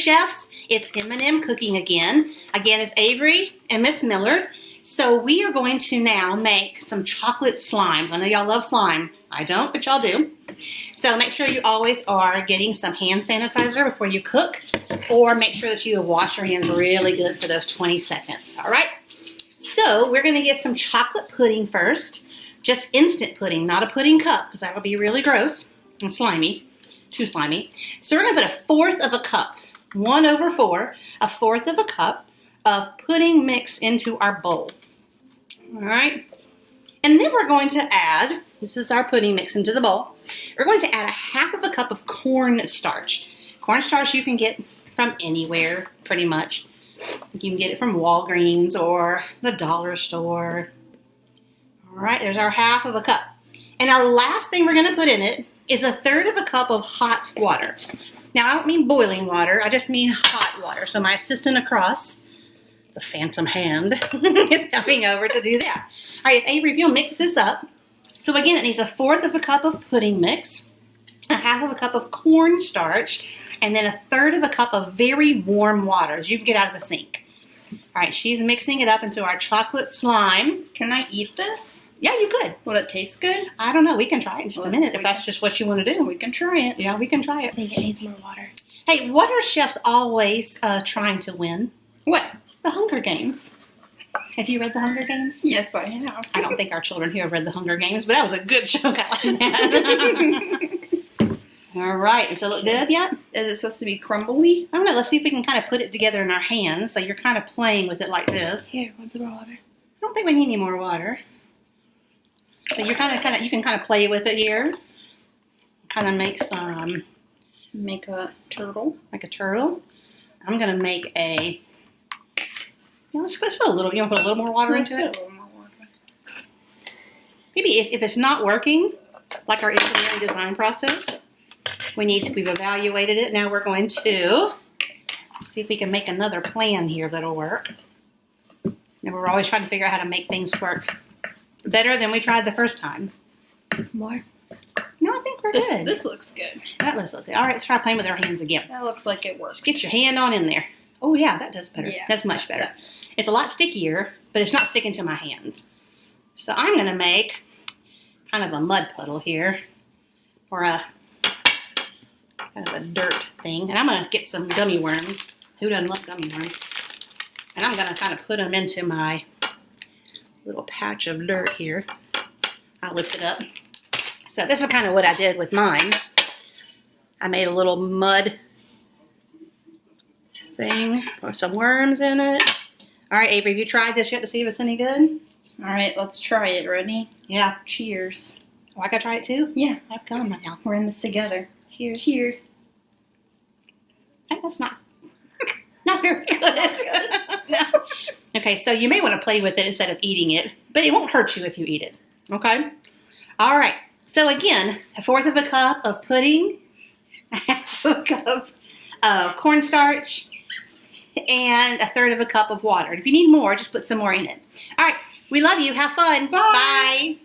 chefs. It's M&M cooking again. Again, it's Avery and Miss Millard. So we are going to now make some chocolate slimes. I know y'all love slime. I don't, but y'all do. So make sure you always are getting some hand sanitizer before you cook, or make sure that you wash your hands really good for those 20 seconds, all right? So we're going to get some chocolate pudding first, just instant pudding, not a pudding cup, because that would be really gross and slimy, too slimy. So we're going to put a fourth of a cup, 1/4, a fourth of a cup of pudding mix into our bowl. All right. And then we're going to add, this is our pudding mix into the bowl. We're going to add a half of a cup of cornstarch. Cornstarch you can get from anywhere, pretty much. You can get it from Walgreens or the dollar store. All right, there's our half of a cup. And our last thing we're going to put in it is a third of a cup of hot water. Now, I don't mean boiling water. I just mean hot water. So my assistant across, the phantom hand, is coming over to do that. All right, Avery, if you'll mix this up. So again, it needs a fourth of a cup of pudding mix, a half of a cup of cornstarch, and then a third of a cup of very warm water as you can get out of the sink. All right, she's mixing it up into our chocolate slime. Can I eat this? Yeah, you could. Will it taste good? I don't know. We can try it in just a minute if that's just what you want to do. We can try it. Yeah, we can try it. I think it needs more water. Hey, what are chefs always trying to win? What? The Hunger Games. Have you read The Hunger Games? Yes, I have. I don't think our children here have read The Hunger Games, but that was a good joke. I like that. All right. Does it look good yet? Is it supposed to be crumbly? I don't know. Let's see if we can kind of put it together in our hands. So you're kind of playing with it like this. Here, want some more water? I don't think we need any more water. So you're you can kind of play with it here. Kind of make some. Make a turtle. Like a turtle. I'm going to make a. Let's put a little. You want to put a little more water into it? A little more water. Maybe if it's not working, like our engineering design process, we've evaluated it. Now we're going to see if we can make another plan here that'll work. And we're always trying to figure out how to make things work better than we tried the first time. More? No, I think we're good. This looks good. That looks good. All right, let's try playing with our hands again. That looks like it works. Get your hand on in there. Oh, yeah, that does better. Yeah, That's much better. It's a lot stickier, but it's not sticking to my hand. So I'm going to make kind of a mud puddle here, or a kind of a dirt thing. And I'm going to get some gummy worms. Who doesn't love gummy worms? And I'm going to kind of put them into my little patch of dirt here. I'll lift it up. So this is kind of what I did with mine. I made a little mud thing with some worms in it. All right, Avery, have you tried this yet to see if it's any good? All right, let's try it. Ready? Yeah. Cheers. Oh, I gotta try it too? Yeah. I've gum in my mouth. We're in this together. Cheers. Cheers. Hey, that's not very good. No. Okay, so you may want to play with it instead of eating it, but it won't hurt you if you eat it. Okay? All right. So again, a fourth of a cup of pudding, a half of a cup of cornstarch, and a third of a cup of water. If you need more, just put some more in it. All right. We love you. Have fun. Bye. Bye.